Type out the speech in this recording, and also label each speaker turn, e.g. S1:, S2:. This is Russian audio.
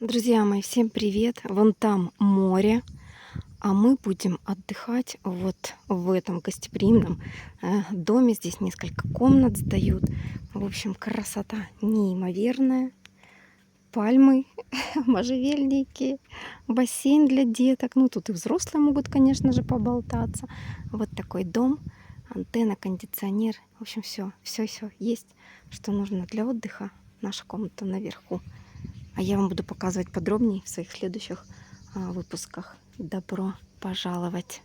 S1: Друзья мои, всем привет! Вон там море, а мы будем отдыхать вот в этом гостеприимном доме. Здесь несколько комнат сдают. В общем, красота неимоверная. Пальмы, можжевельники, бассейн для деток. Ну, тут и взрослые могут, конечно же, поболтаться. Вот такой дом, антенна, кондиционер. В общем, все есть, что нужно для отдыха. Наша комната наверху. А я вам буду показывать подробнее в своих следующих выпусках. Добро пожаловать!